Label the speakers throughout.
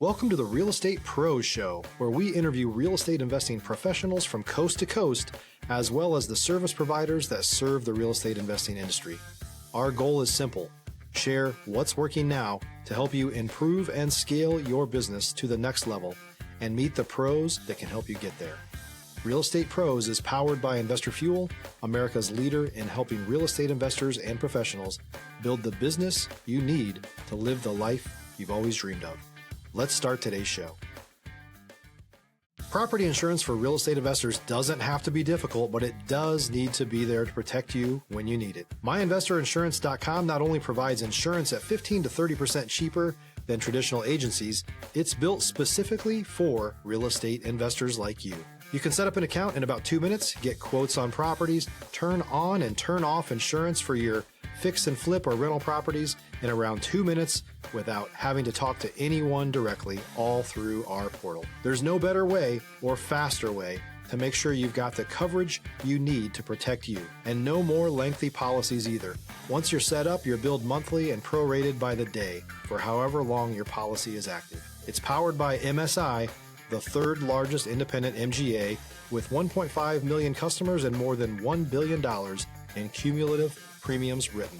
Speaker 1: Welcome to the Real Estate Pros Show, where we interview real estate investing professionals from coast to coast, as well as the service providers that serve the real estate investing industry. Our goal is simple: share what's working now to help you improve and scale your business to the next level and meet the pros that can help you get there. Real Estate Pros is powered by Investor Fuel, America's leader in helping real estate investors and professionals build the business you need to live the life you've always dreamed of. Let's start today's show. Property insurance for real estate investors doesn't have to be difficult, but it does need to be there to protect you when you need it. MyInvestorInsurance.com not only provides insurance at 15 to 30% cheaper than traditional agencies, it's built specifically for real estate investors like you. You can set up an account in about 2 minutes, get quotes on properties, turn on and turn off insurance for your fix and flip or rental properties in around 2 minutes without having to talk to anyone directly, all through our portal. There's no better way or faster way to make sure you've got the coverage you need to protect you, and no more lengthy policies either. Once you're set up, you're billed monthly and prorated by the day for however long your policy is active. It's powered by MSI, the third largest independent MGA, with 1.5 million customers and more than $1 billion in cumulative premiums written.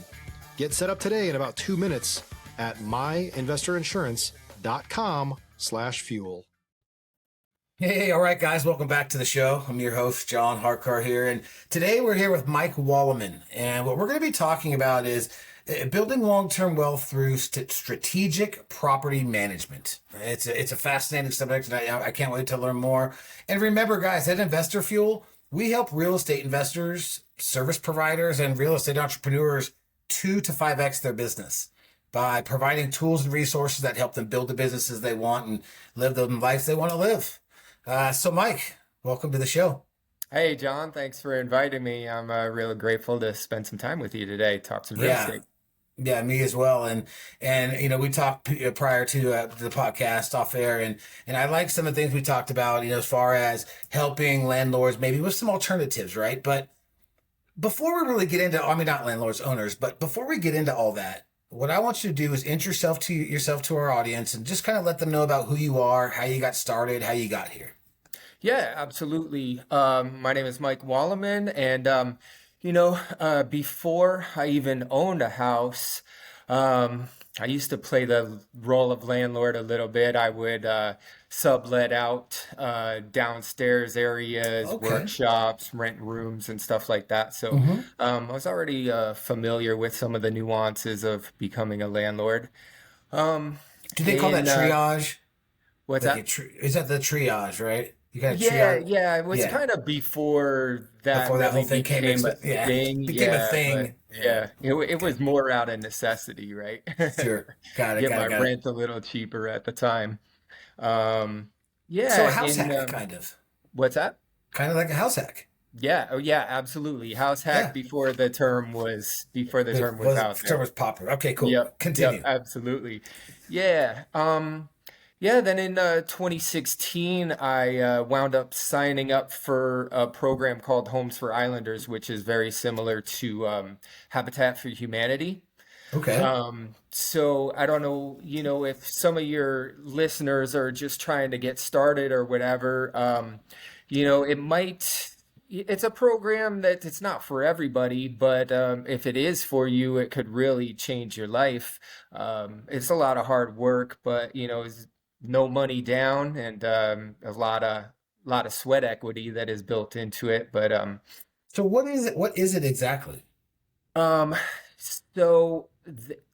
Speaker 1: Get set up today in about 2 minutes at myinvestorinsurance.com/fuel.
Speaker 2: Hey, all right, guys, welcome back to the show. I'm your host, John Harcar here, and today we're here with Mike Wallimann, and what we're going to be talking about is building long-term wealth through strategic property management. It's a fascinating subject, and I can't wait to learn more. And remember, guys, at Investor Fuel, we help real estate investors, service providers, and real estate entrepreneurs 2 to 5x their business by providing tools and resources that help them build the businesses they want and live the lives they want to live. So Mike, welcome to the show.
Speaker 3: Hey, John, thanks for inviting me. I'm really grateful to spend some time with you today, talk some real estate.
Speaker 2: Yeah, me as well. And you know, we talked prior to the podcast off air, and I like some of the things we talked about, you know, as far as helping landlords maybe with some alternatives, right? But before we really get into, I mean, not landlords, owners, but before we get into all that, what I want you to do is introduce yourself to our audience and just kind of let them know about who you are, how you got started, how you got here.
Speaker 3: Yeah, absolutely. My name is Mike Wallimann, and before I even owned a house, I used to play the role of landlord a little bit. I would sublet out downstairs areas, workshops, rent rooms, and stuff like that. So I was already familiar with some of the nuances of becoming a landlord.
Speaker 2: Do they call that triage?
Speaker 3: What's
Speaker 2: like
Speaker 3: that?
Speaker 2: Is that the triage, right? You got
Speaker 3: triage? Yeah. It was kind of before that
Speaker 2: whole thing
Speaker 3: became a thing.
Speaker 2: Became a thing.
Speaker 3: It was more out of necessity, right?
Speaker 2: Sure. Got it.
Speaker 3: Get my rent a little cheaper at the time.
Speaker 2: So a house hack, kind of.
Speaker 3: What's that?
Speaker 2: Kind of like a house hack.
Speaker 3: Yeah. Oh, yeah. Absolutely. House hack before the term was house hack.
Speaker 2: The term was popular. Okay. Cool.
Speaker 3: Yep.
Speaker 2: Continue.
Speaker 3: Yep, absolutely. Yeah. Then in 2016, I wound up signing up for a program called Homes for Islanders, which is very similar to Habitat for Humanity.
Speaker 2: Okay.
Speaker 3: So I don't know, if some of your listeners are just trying to get started or whatever, it's a program that it's not for everybody, but if it is for you, it could really change your life. It's a lot of hard work, but, it's no money down and a lot of sweat equity that is built into it. But
Speaker 2: so what is it? What is it exactly?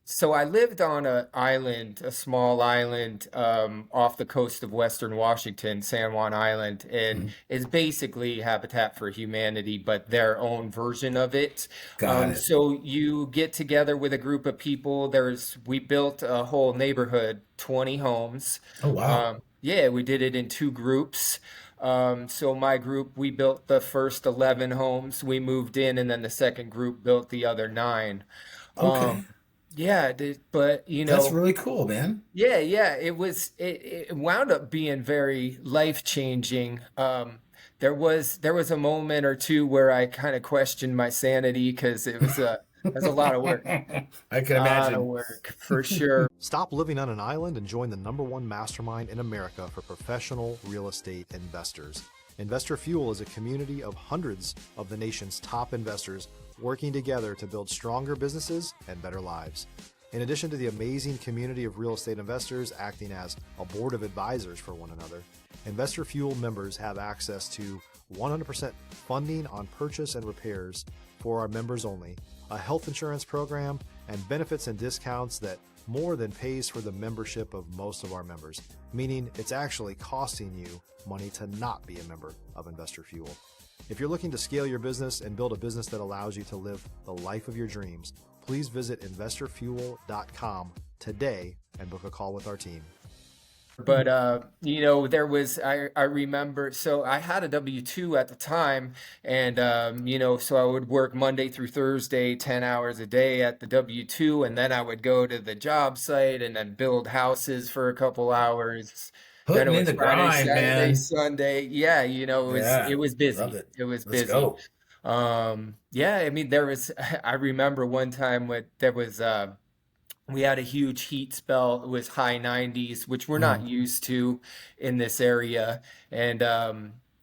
Speaker 3: So I lived on a small island off the coast of Western Washington, San Juan Island, and it's basically Habitat for Humanity, but their own version of it.
Speaker 2: Got it.
Speaker 3: So you get together with a group of people. We built a whole neighborhood, 20 homes.
Speaker 2: Oh, wow.
Speaker 3: We did it in 2 groups. So my group, we built the first 11 homes. We moved in, and then the second group built the other 9.
Speaker 2: Okay.
Speaker 3: But
Speaker 2: that's really cool, man.
Speaker 3: Yeah. It wound up being very life-changing. There was a moment or two where I kind of questioned my sanity because it was That's a lot of work.
Speaker 2: I can
Speaker 3: Lot of
Speaker 2: imagine.
Speaker 3: work for sure.
Speaker 1: Stop living on an island and join the #1 mastermind in America for professional real estate investors. Investor Fuel is a community of hundreds of the nation's top investors working together to build stronger businesses and better lives. In addition to the amazing community of real estate investors acting as a board of advisors for one another, Investor Fuel members have access to 100% funding on purchase and repairs for our members only, a health insurance program, and benefits and discounts that more than pays for the membership of most of our members, meaning it's actually costing you money to not be a member of Investor Fuel. If you're looking to scale your business and build a business that allows you to live the life of your dreams, please visit investorfuel.com today and book a call with our team.
Speaker 3: But there was I remember, so I had a W-2 at the time, and so I would work Monday through Thursday 10 hours a day at the W-2, and then I would go to the job site and then build houses for a couple hours. Then
Speaker 2: Putting
Speaker 3: it
Speaker 2: in
Speaker 3: was
Speaker 2: the
Speaker 3: Friday,
Speaker 2: grind,
Speaker 3: Saturday,
Speaker 2: man.
Speaker 3: Sunday. Yeah,
Speaker 2: Yeah,
Speaker 3: it was busy.
Speaker 2: love it.
Speaker 3: It was
Speaker 2: Let's
Speaker 3: busy.
Speaker 2: go.
Speaker 3: Yeah, I mean there was I remember one time there was we had a huge heat spell. It was high 90s, which we're not
Speaker 2: Mhm.
Speaker 3: used to in this area. And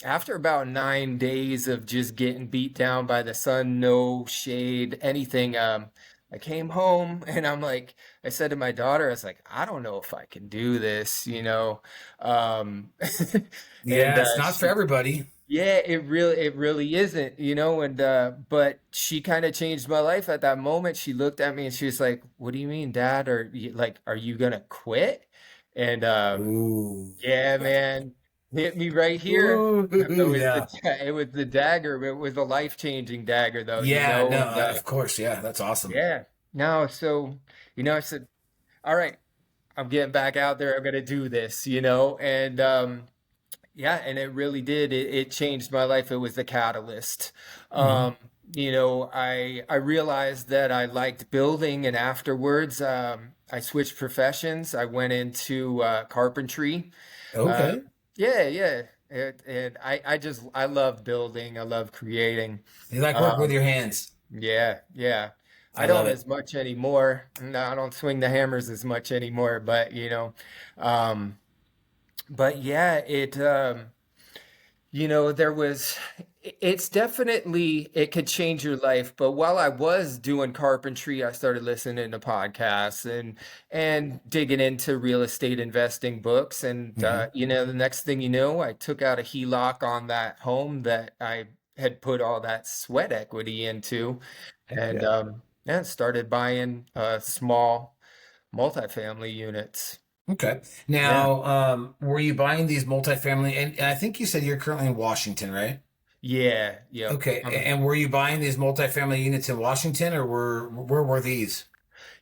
Speaker 3: after about 9 days of just getting beat down by the sun, no shade, anything, I came home and I said to my daughter, I was like, I don't know if I can do this, Um, and
Speaker 2: Yeah, it's not for
Speaker 3: she
Speaker 2: everybody.
Speaker 3: yeah, it really isn't, and but she kind of changed my life at that moment. She looked at me and she was like, "What do you mean, Dad? Are you gonna quit?" And
Speaker 2: Ooh.
Speaker 3: yeah, man, hit me right here.
Speaker 2: Ooh, yeah.
Speaker 3: It was the dagger. It was a life-changing dagger though,
Speaker 2: Yeah, no,
Speaker 3: and
Speaker 2: of course, yeah, that's awesome.
Speaker 3: yeah. No, so I said, "All right, I'm getting back out there. I'm gonna do this," and yeah, and it really did. It changed my life. It was the catalyst.
Speaker 2: Hmm.
Speaker 3: I realized that I liked building, and afterwards, I switched professions. I went into carpentry. Uh,
Speaker 2: Okay.
Speaker 3: yeah, yeah. And I love building. I love creating.
Speaker 2: You like working with
Speaker 3: Um,
Speaker 2: your hands.
Speaker 3: yeah, yeah. I
Speaker 2: I love
Speaker 3: don't
Speaker 2: it.
Speaker 3: as much anymore. No, I don't swing the hammers as much anymore, um, but yeah, there was, it's definitely, it could change your life. But while I was doing carpentry, I started listening to podcasts and digging into real estate investing books. And,
Speaker 2: Hmm.
Speaker 3: the next thing you know, I took out a HELOC on that home that I had put all that sweat equity into.
Speaker 2: Heck
Speaker 3: And,
Speaker 2: yeah.
Speaker 3: yeah, started buying small multifamily units.
Speaker 2: Okay.
Speaker 3: Yeah.
Speaker 2: Now, were you buying these multifamily, and I think you said you're currently in Washington, right?
Speaker 3: Yeah. Yep.
Speaker 2: Okay. And were you buying these multifamily units in Washington, or where were these?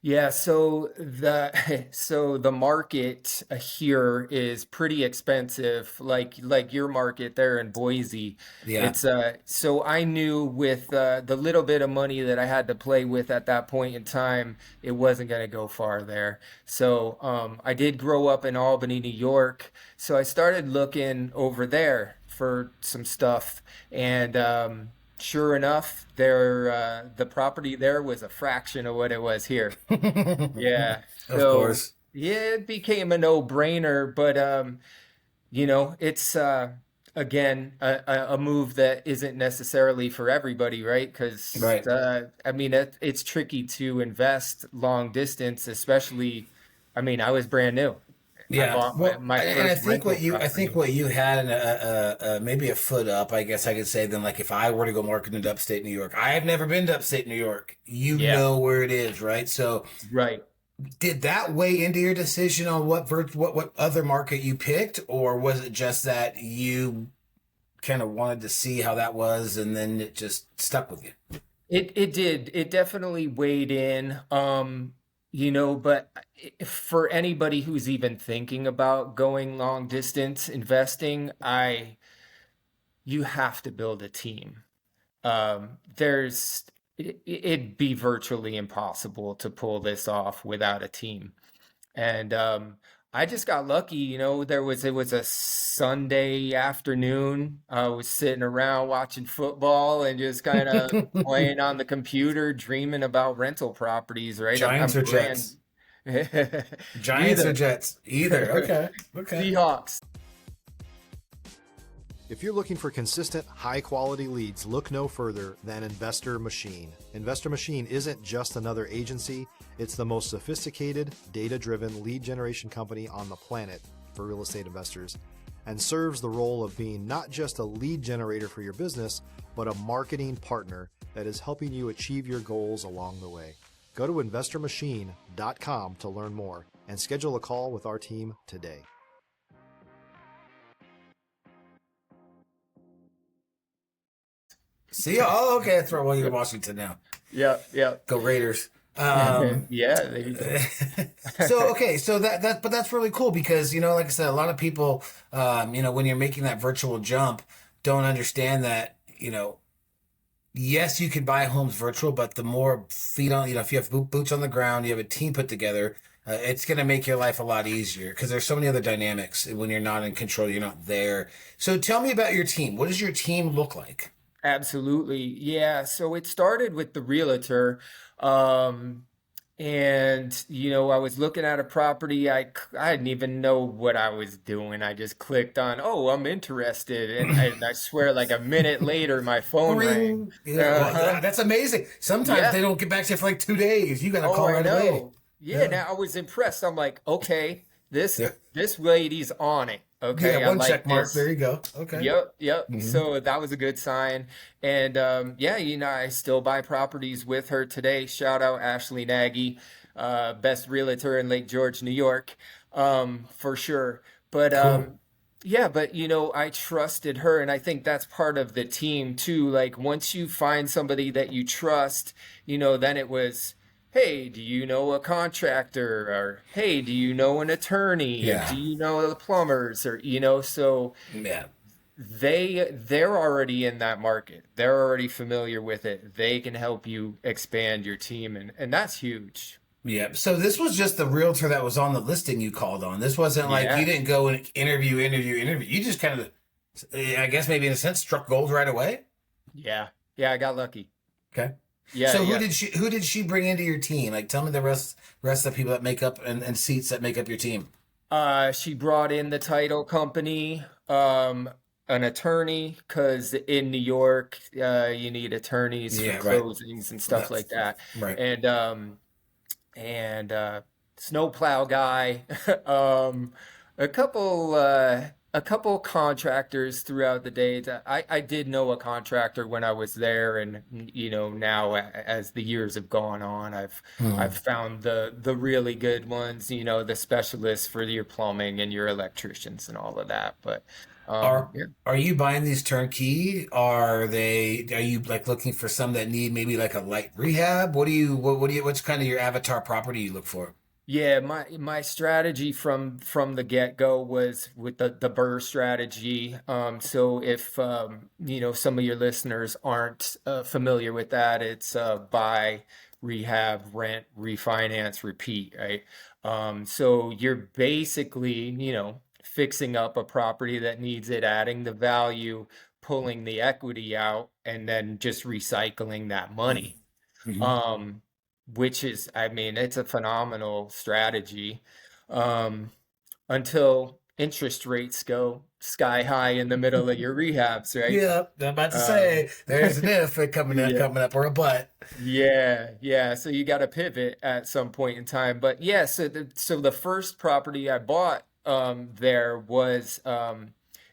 Speaker 3: Yeah, so the so the market here is pretty expensive, like your market there in Boise.
Speaker 2: Yeah.
Speaker 3: It's so I knew with the little bit of money that I had to play with at that point in time, it wasn't going to go far there. So I did grow up in Albany, New York, so I started looking over there for some stuff, and sure enough, the property there was a fraction of what it was here. Yeah.
Speaker 2: Of
Speaker 3: So
Speaker 2: course.
Speaker 3: yeah, it became a no-brainer, but it's again a move that isn't necessarily for everybody, right? Because
Speaker 2: Right.
Speaker 3: I mean it's tricky to invest long distance, especially. I mean, I was brand new. I
Speaker 2: Yeah.
Speaker 3: bought my,
Speaker 2: Well,
Speaker 3: my
Speaker 2: and I
Speaker 3: first
Speaker 2: think
Speaker 3: rental
Speaker 2: I think
Speaker 3: property.
Speaker 2: what you had maybe a foot up, I guess I could say, than like if I were to go market into upstate New York. I have never been to upstate New York. You
Speaker 3: Yeah,
Speaker 2: know where it is, right? So
Speaker 3: right.
Speaker 2: did that weigh into your decision on what other market you picked, or was it just that you kind of wanted to see how that was and then it just stuck with you?
Speaker 3: It did. It definitely weighed in. But for anybody who's even thinking about going long distance investing, you have to build a team. It'd be virtually impossible to pull this off without a team. And I just got lucky, it was a Sunday afternoon. I was sitting around watching football and just kind of playing on the computer, dreaming about rental properties, right?
Speaker 2: Giants
Speaker 3: I'm
Speaker 2: or
Speaker 3: brand
Speaker 2: Jets? Giants or
Speaker 3: either.
Speaker 2: Jets? Either. Okay. Okay.
Speaker 3: Seahawks.
Speaker 1: If you're looking for consistent, high-quality leads, look no further than Investor Machine. Investor Machine isn't just another agency. It's the most sophisticated, data-driven lead generation company on the planet for real estate investors, and serves the role of being not just a lead generator for your business, but a marketing partner that is helping you achieve your goals along the way. Go to investormachine.com to learn more and schedule a call with our team today.
Speaker 2: See, oh, okay. That's right. Well, you're Washington now.
Speaker 3: Yep.
Speaker 2: Go Raiders.
Speaker 3: Yeah, there you go.
Speaker 2: So but that's really cool because, like I said, a lot of people, when you're making that virtual jump, don't understand that, yes, you can buy homes virtual, but the more feet on, if you have boots on the ground, you have a team put together, it's going to make your life a lot easier because there's so many other dynamics when you're not in control, you're not there. So tell me about your team. What does your team look like?
Speaker 3: Absolutely. Yeah. So it started with the realtor. And, I was looking at a property. I didn't even know what I was doing. I just clicked on, oh, I'm interested. And I swear, like a minute later, my phone rang.
Speaker 2: Yeah, well, that's amazing. Sometimes they don't get back to you for like 2 days. You got to call right away.
Speaker 3: Yeah. Now I was impressed. I'm like, okay, this lady's on it. Okay,
Speaker 2: yeah, one
Speaker 3: like
Speaker 2: check mark.
Speaker 3: this.
Speaker 2: There you go. Okay.
Speaker 3: Yep.
Speaker 2: Mm-hmm.
Speaker 3: So that was a good sign. And I still buy properties with her today. Shout out Ashley Nagy, best realtor in Lake George, New York, for sure. But
Speaker 2: Cool.
Speaker 3: I trusted her, and I think that's part of the team too. Like once you find somebody that you trust, then it was, hey, do you know a contractor? Or hey, do you know an attorney?
Speaker 2: Yeah.
Speaker 3: Do you know the plumbers? Or so
Speaker 2: Yeah.
Speaker 3: they're already in that market. They're already familiar with it. They can help you expand your team, and that's huge.
Speaker 2: Yeah. So this was just the realtor that was on the listing you called on. This wasn't like
Speaker 3: Yeah.
Speaker 2: you didn't go and interview. You just kind of, I guess maybe in a sense, struck gold right away.
Speaker 3: Yeah. I got lucky.
Speaker 2: Okay.
Speaker 3: Yeah.
Speaker 2: So
Speaker 3: Yeah.
Speaker 2: who did she bring into your team? Like, tell me the rest of the people that make up and seats that make up your team.
Speaker 3: She brought in the title company, an attorney, because in New York, you need attorneys for
Speaker 2: Yeah, right.
Speaker 3: closings and stuff like that.
Speaker 2: Right.
Speaker 3: And snowplow guy, a couple contractors throughout the day. I did know a contractor when I was there, and now as the years have gone on, I've found the really good ones, the specialists for your plumbing and your electricians and all of that. But
Speaker 2: Are
Speaker 3: yeah.
Speaker 2: are you buying these turnkey? Are you like looking for some that need maybe like a light rehab? What's kind of your avatar property you look for?
Speaker 3: Yeah, my strategy from the get-go was with the BRRRR strategy. So if some of your listeners aren't familiar with that, it's buy, rehab, rent, refinance, repeat, right? So you're basically, fixing up a property that needs it, adding the value, pulling the equity out, and then just recycling that money.
Speaker 2: Mhm.
Speaker 3: Um, which is, I mean, it's a phenomenal strategy, um, until interest rates go sky high in the middle of your rehabs, right?
Speaker 2: Yeah, I'm about to
Speaker 3: Um,
Speaker 2: say there's an if
Speaker 3: yeah,
Speaker 2: coming up or a but.
Speaker 3: yeah. So you got to pivot at some point in time. But yeah, so the first property I bought, there was,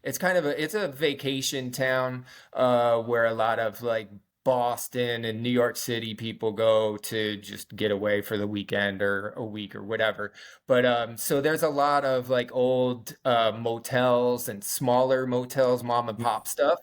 Speaker 3: it's a vacation town, where a lot of like Boston and New York City people go to just get away for the weekend or a week or whatever. But so there's a lot of like old motels and smaller motels, mom and pop stuff.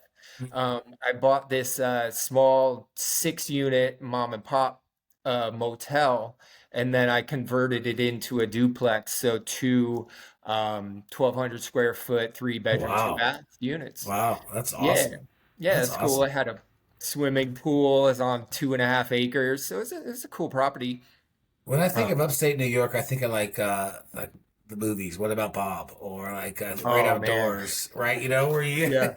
Speaker 3: I bought this small 6 unit mom and pop motel, and then I converted it into a duplex. So two 1,200 square foot, 3 bedroom, two
Speaker 2: Wow,
Speaker 3: bath units.
Speaker 2: wow, that's
Speaker 3: Yeah,
Speaker 2: awesome.
Speaker 3: yeah,
Speaker 2: That's
Speaker 3: it's cool. I
Speaker 2: awesome.
Speaker 3: had a swimming pool. It's on 2.5 acres, so it's a cool property.
Speaker 2: When I think
Speaker 3: Uh,
Speaker 2: of upstate New York, I think of like the movies? What about Bob? Or like Great
Speaker 3: Oh man.
Speaker 2: Outdoors, right? You know, where you,
Speaker 3: Yeah.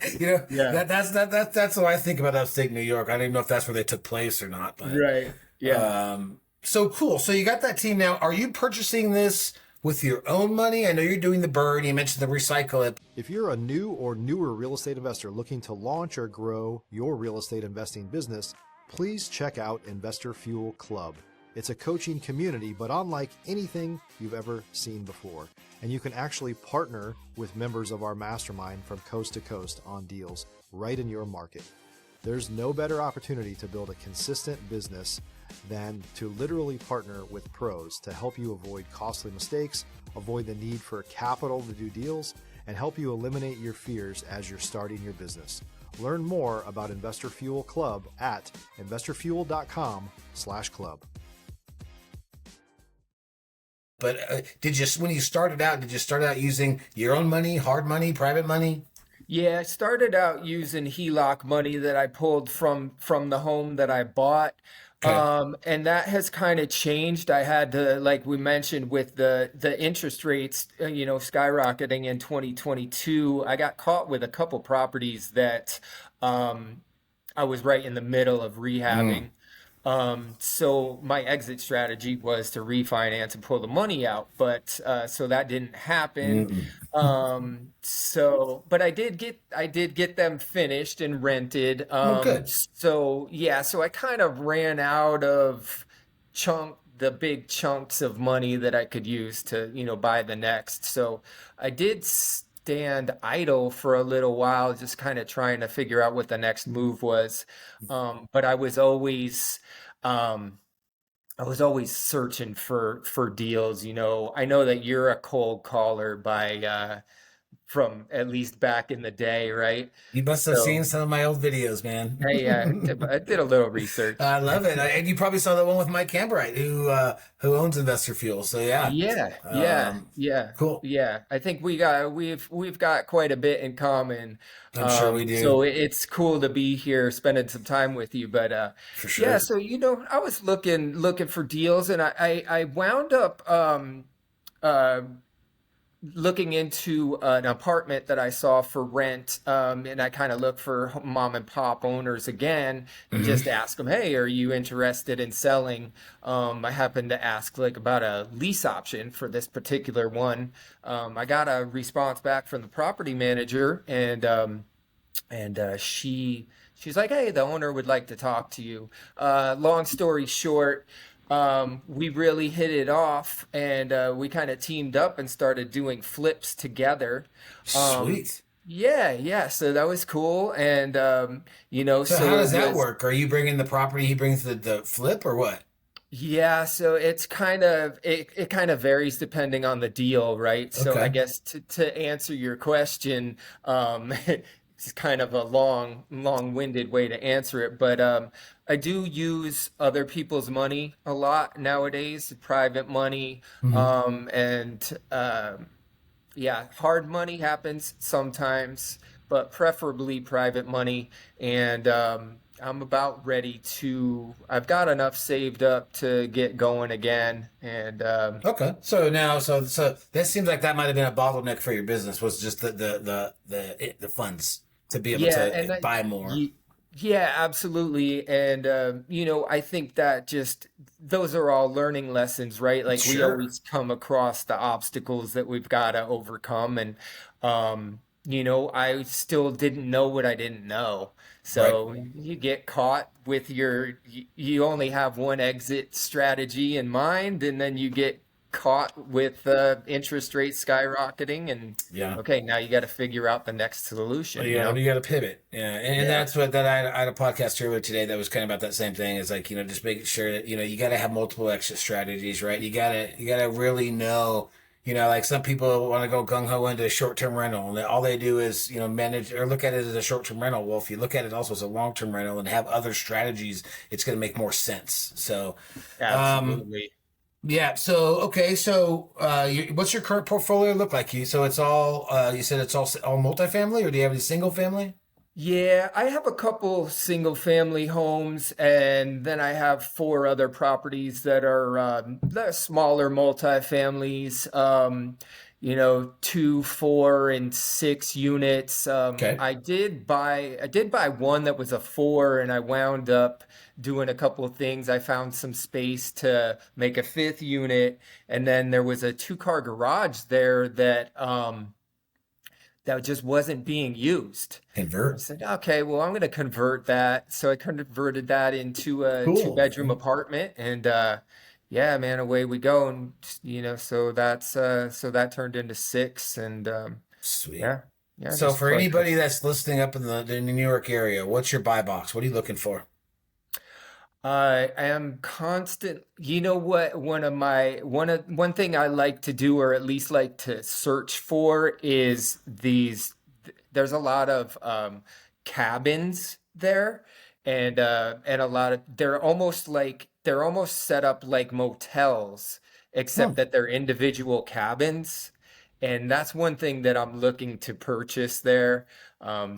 Speaker 3: Yeah.
Speaker 2: that's what I think about upstate New York. I don't even know if that's where they took place or not, but
Speaker 3: Right. Yeah.
Speaker 2: so cool. So you got that team now. Are you purchasing this with your own money? I know you're doing the bird. You mentioned the recycle it.
Speaker 1: If you're a new or newer real estate investor looking to launch or grow your real estate investing business, please check out Investor Fuel Club. It's a coaching community, but unlike anything you've ever seen before. And you can actually partner with members of our mastermind from coast to coast on deals right in your market. There's no better opportunity to build a consistent business than to literally partner with pros to help you avoid costly mistakes, avoid the need for capital to do deals, and help you eliminate your fears as you're starting your business. Learn more about Investor Fuel Club at investorfuel.com/club.
Speaker 2: But when you started out, did you start out using your own money, hard money, private money?
Speaker 3: Yeah, I started out using HELOC money that I pulled from the home that I bought.
Speaker 2: Okay.
Speaker 3: And that has kind of changed. I had to, like we mentioned, with the interest rates, skyrocketing in 2022, I got caught with a couple properties that I was right in the middle of rehabbing. So my exit strategy was to refinance and pull the money out, but so that didn't happen. But I did get them finished and rented.
Speaker 2: Oh, good.
Speaker 3: So yeah, so I kind of ran out of the big chunks of money that I could use to, buy the next. So I did stand idle for a little while, just kind of trying to figure out what the next move was. But um, I was always searching for deals. I know that you're a cold caller from at least back in the day, right?
Speaker 2: You must have
Speaker 3: So
Speaker 2: seen some of my old videos, man.
Speaker 3: I did a little research.
Speaker 2: I love it. And you probably saw the one with Mike Hambright, who owns Investor Fuel. So yeah,
Speaker 3: Yeah,
Speaker 2: um, cool.
Speaker 3: yeah. I think we've got quite a bit in common.
Speaker 2: I'm sure we do,
Speaker 3: So it's cool to be here spending some time with you. But
Speaker 2: for
Speaker 3: yeah,
Speaker 2: sure.
Speaker 3: so I was looking for deals, and I wound up uh looking into an apartment that I saw for rent, and I kind of look for mom and pop owners again and just ask them, hey, are you interested in selling? I happened to ask like about a lease option for this particular one. I got a response back from the property manager, and she's like, hey, the owner would like to talk to you. Long story short, we really hit it off, and we kind of teamed up and started doing flips together. Um,
Speaker 2: Sweet.
Speaker 3: yeah, yeah. So that was cool, and
Speaker 2: So how
Speaker 3: so it
Speaker 2: does that
Speaker 3: was.
Speaker 2: work? Are you bringing the property, he brings the flip, or what?
Speaker 3: Yeah, so it kind of varies depending on the deal, right? So I
Speaker 2: Okay.
Speaker 3: guess to answer your question, it's kind of a long-winded way to answer it, but I do use other people's money a lot nowadays, private money,
Speaker 2: hmm
Speaker 3: and yeah, hard money happens sometimes, but preferably private money. And I'm about ready I've got enough saved up to get going again. And
Speaker 2: Okay. So now, so that seems like that might have been a bottleneck for your business, was just the funds to be able
Speaker 3: yeah,
Speaker 2: to buy more.
Speaker 3: yeah, absolutely. And I think that just those are all learning lessons, right? Like we
Speaker 2: Sure.
Speaker 3: always come across the obstacles that we've got to overcome. And I still didn't know what I didn't know.
Speaker 2: Right.
Speaker 3: So you get caught with you only have one exit strategy in mind, and then you get caught with interest rates skyrocketing, and
Speaker 2: Yeah.
Speaker 3: okay, now you got to figure out the next solution,
Speaker 2: Yeah, you got to pivot. Yeah, and
Speaker 3: Yeah.
Speaker 2: that's what I had a podcast earlier today that was kind of about that same thing. Is like, just making sure that you got to have multiple exit strategies, right? You got to really know. Like some people want to go gung ho into short term rental, and all they do is manage or look at it as a short term rental. Well, if you look at it also as a long term rental and have other strategies, it's going to make more sense. So, um,
Speaker 3: Absolutely.
Speaker 2: yeah. So okay. So, what's your current portfolio look like? So it's all. You said it's all multifamily, or do you have any single family?
Speaker 3: Yeah, I have a couple single family homes, and then I have four other properties that are they're smaller multifamilies. 2, 4, and 6 units.
Speaker 2: Okay.
Speaker 3: I did buy one that was a 4, and I wound up doing a couple of things. I found some space to make a 5th unit, and then there was a 2-car garage there that just wasn't being used. I
Speaker 2: Convert.
Speaker 3: said, okay, well, I'm going to convert that. So I converted that into a
Speaker 2: Cool.
Speaker 3: two-bedroom apartment, and yeah, man, away we go. And so that turned into 6, and
Speaker 2: Sweet.
Speaker 3: yeah, yeah,
Speaker 2: So
Speaker 3: just
Speaker 2: for
Speaker 3: clutch it.
Speaker 2: anybody that's listening up in the New York area, what's your buy box? What are you looking for?
Speaker 3: I am constant. You know what? One thing I like to do, or at least like to search for, is these. There's a lot of cabins there, and a lot of they're almost set up like motels, except
Speaker 2: Oh,
Speaker 3: that they're individual cabins, and that's one thing that I'm looking to purchase there.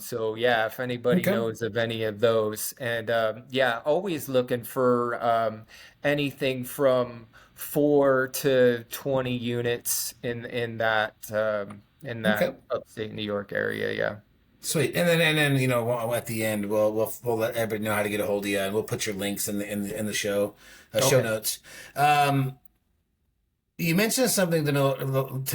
Speaker 3: So yeah, if anybody
Speaker 2: okay.
Speaker 3: knows of any of those, and yeah, always looking for anything from 4 to 20 units in
Speaker 2: Okay.
Speaker 3: that upstate New York area. Yeah.
Speaker 2: Sweet. And then at the end we'll let everybody know how to get a hold of you, and we'll put your links in the show
Speaker 3: Okay.
Speaker 2: notes. You mentioned something to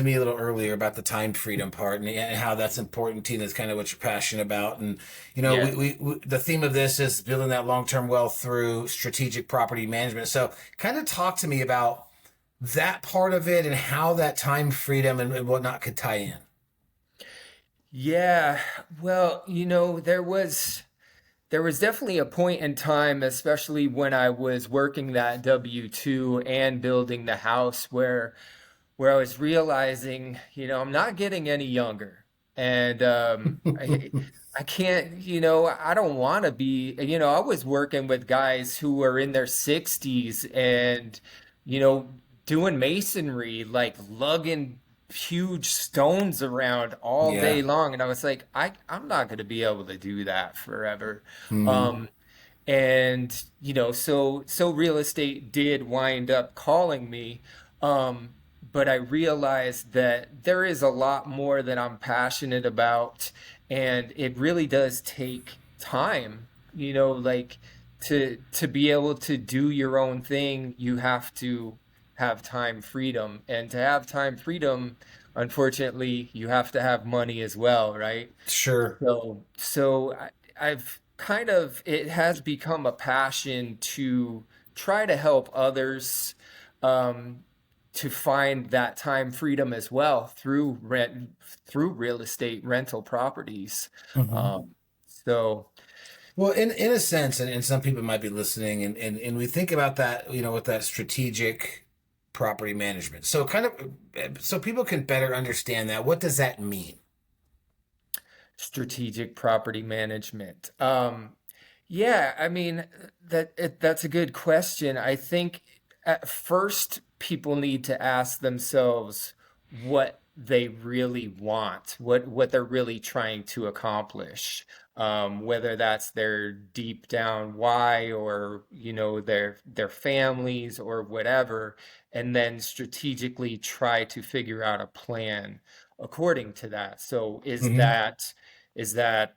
Speaker 2: me a little earlier about the time freedom part, and how that's important to you. That's kind of what you're passionate about. And
Speaker 3: Yeah.
Speaker 2: we the theme of this is building that long-term wealth through strategic property management. So kind of talk to me about that part of it and how that time freedom and whatnot could tie in.
Speaker 3: Yeah. Well, there was definitely a point in time, especially when I was working that W-2 and building the house, where I was realizing, I'm not getting any younger. And I can't, I don't want to be, I was working with guys who were in their 60s and, you know, doing masonry, like lugging huge stones around all day
Speaker 2: Yeah.
Speaker 3: long. And I was like, I'm not going to be able to do that forever.
Speaker 2: Hmm.
Speaker 3: Um, and so real estate did wind up calling me. Um, but I realized that there is a lot more that I'm passionate about, and it really does take time, like to be able to do your own thing, you have to have time freedom. And to have time freedom, unfortunately, you have to have money as well, right?
Speaker 2: Sure.
Speaker 3: I've kind of, it has become a passion to try to help others um, to find that time freedom as well through real estate rental properties.
Speaker 2: Hmm.
Speaker 3: Um, so
Speaker 2: Well, in a sense, and some people might be listening, and we think about that, with that strategic property management. So kind of, so people can better understand that. What does that mean?
Speaker 3: strategic property management. Yeah, I mean that's a good question. I think at first people need to ask themselves what they really want, what they're really trying to accomplish. Whether that's their deep down why, or their families or whatever, and then strategically try to figure out a plan according to that. So
Speaker 2: Hmm.
Speaker 3: is that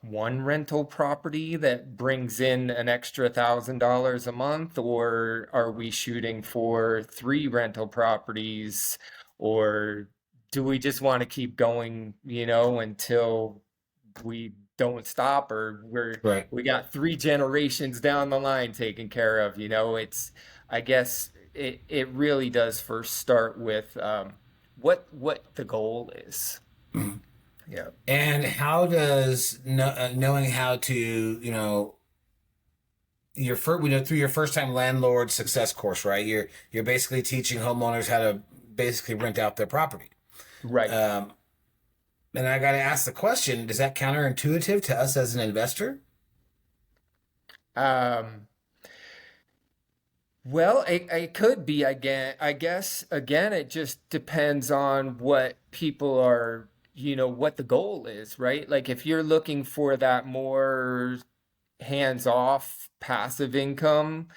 Speaker 3: one rental property that brings in an extra $1,000 a month, or are we shooting for 3 rental properties, or do we just want to keep going, until we don't stop, or
Speaker 2: Right.
Speaker 3: we got 3 generations down the line taken care of? I guess it really does first start with what the goal is.
Speaker 2: Mhm.
Speaker 3: Yeah.
Speaker 2: And how does knowing how to, through your first time landlord success course, right? You're basically teaching homeowners how to basically rent out their property.
Speaker 3: Right.
Speaker 2: Um, and I got to ask the question: Is that counterintuitive to us as an investor?
Speaker 3: Um, well, it could be again. I guess again, it just depends on what people are, what the goal is, right? Like if you're looking for that more hands-off passive income,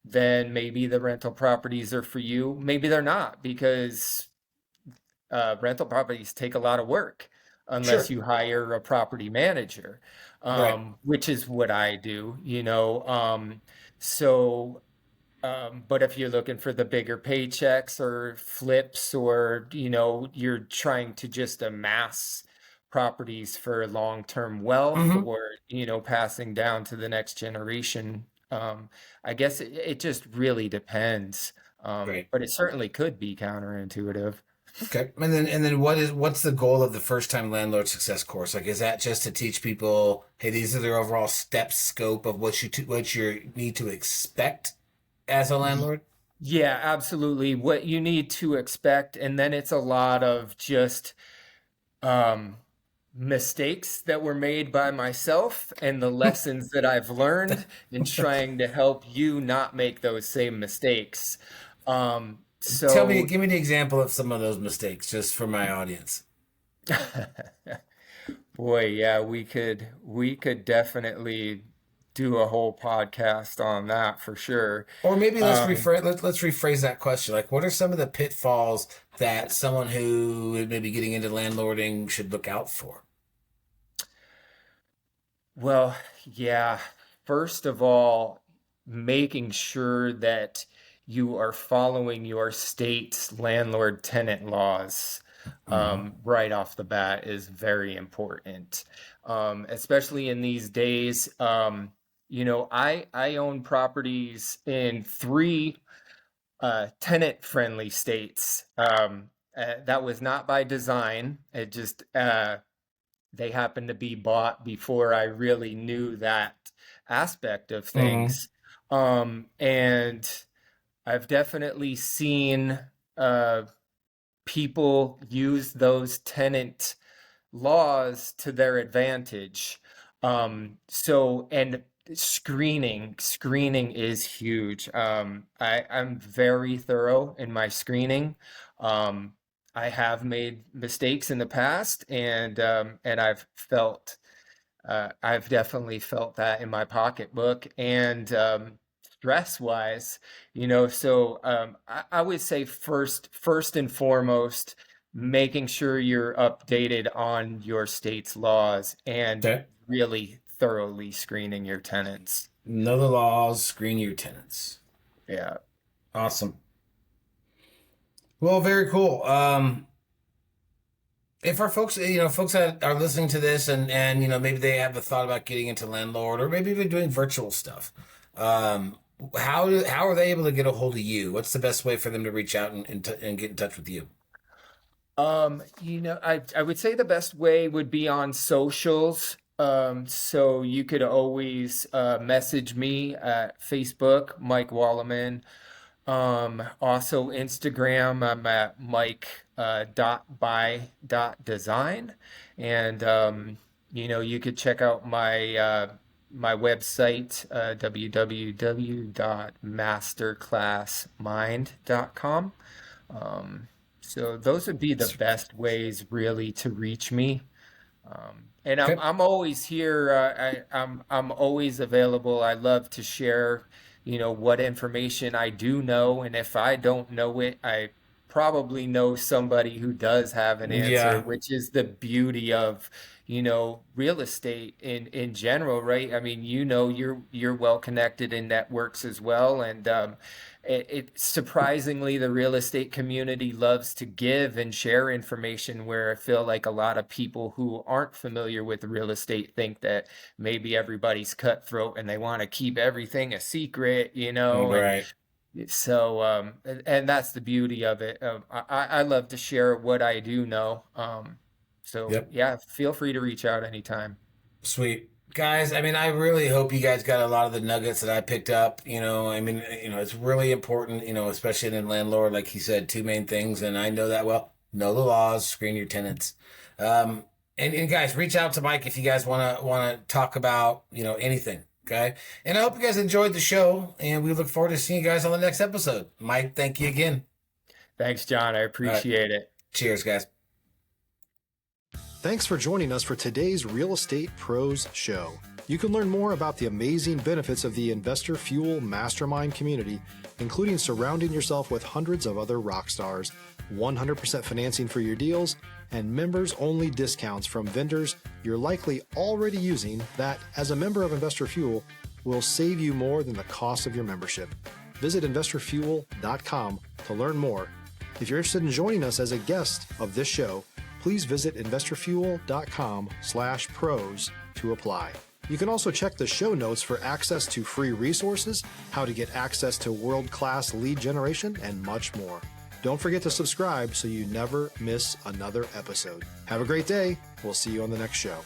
Speaker 3: then maybe the rental properties are for you. Maybe they're not, because rental properties take a lot of work unless
Speaker 2: Sure.
Speaker 3: you hire a property manager,
Speaker 2: Right.
Speaker 3: which is what I do, so but if you're looking for the bigger paychecks or flips, or you're trying to just amass properties for long-term wealth,
Speaker 2: Hmm.
Speaker 3: or passing down to the next generation, I guess it just really depends.
Speaker 2: Right.
Speaker 3: But it certainly could be counterintuitive.
Speaker 2: Okay. And then what's the goal of the first time landlord success course? Like, is that just to teach people, hey, these are their overall steps, scope of what you need to expect as a
Speaker 3: Ye-
Speaker 2: landlord?
Speaker 3: Yeah, absolutely. What you need to expect, and then it's a lot of just um, mistakes that were made by myself and the lessons that I've learned in trying to help you not make those same mistakes. So,
Speaker 2: Give me the example of some of those mistakes, just for my audience.
Speaker 3: boy, yeah, we could definitely do a whole podcast on that for sure.
Speaker 2: Or maybe
Speaker 3: Um,
Speaker 2: let's rephrase that question. Like, what are some of the pitfalls that someone who may be getting into landlording should look out for?
Speaker 3: Well, yeah. First of all, making sure that you are following your state's landlord tenant laws
Speaker 2: Hmm.
Speaker 3: right off the bat is very important. Especially in these days. I own properties in three tenant-friendly states. That was not by design. It just they happened to be bought before I really knew that aspect of
Speaker 2: Hmm.
Speaker 3: things. And I've definitely seen uh, people use those tenant laws to their advantage. And screening is huge. I'm very thorough in my screening. Um, I have made mistakes in the past, and I've definitely felt that in my pocketbook, and stress wise, I would say first and foremost, making sure you're updated on your state's laws and
Speaker 2: Okay.
Speaker 3: really thoroughly screening your tenants.
Speaker 2: Know the laws, screen your tenants.
Speaker 3: Yeah.
Speaker 2: Awesome. Well, very cool. If our folks, folks that are listening to this and maybe they have a thought about getting into landlord or maybe even doing virtual stuff, um, how are they able to get a hold of you? What's the best way for them to reach out and get in touch with you?
Speaker 3: I would say the best way would be on socials. So you could always message me at Facebook, Mike Wallimann. Also Instagram, I'm at Mike dot by dot design. And you could check out my website, www.masterclassmind.com. Um, so those would be the best ways really to reach me. And I'm
Speaker 2: Okay.
Speaker 3: I'm always here. I'm always available. I love to share, what information I do know, and if I don't know it, I probably know somebody who does have an answer,
Speaker 2: Yeah.
Speaker 3: which is the beauty of, real estate in general, right? I mean, you're well connected in networks as well, and it surprisingly the real estate community loves to give and share information, where I feel like a lot of people who aren't familiar with real estate think that maybe everybody's cutthroat and they want to keep everything a secret, and
Speaker 2: Right.
Speaker 3: so and that's the beauty of it. I love to share what I do know. So
Speaker 2: Yep.
Speaker 3: yeah, feel free to reach out anytime.
Speaker 2: Sweet. Guys, I mean, I really hope you guys got a lot of the nuggets that I picked up. I mean, it's really important, especially in landlord, like he said, two main things, and I know that well. Know the laws, screen your tenants. Um, and guys, reach out to Mike if you guys wanna talk about, anything. Okay. And I hope you guys enjoyed the show, and we look forward to seeing you guys on the next episode. Mike, thank you again.
Speaker 3: Thanks, John. I
Speaker 2: All right.
Speaker 3: appreciate it.
Speaker 2: Cheers, guys.
Speaker 1: Thanks for joining us for today's Real Estate Pros Show. You can learn more about the amazing benefits of the Investor Fuel Mastermind community, including surrounding yourself with hundreds of other rock stars, 100% financing for your deals, and members-only discounts from vendors you're likely already using that, as a member of Investor Fuel, will save you more than the cost of your membership. Visit investorfuel.com to learn more. If you're interested in joining us as a guest of this show, please visit investorfuel.com/pros to apply. You can also check the show notes for access to free resources, how to get access to world-class lead generation, and much more. Don't forget to subscribe so you never miss another episode. Have a great day. We'll see you on the next show.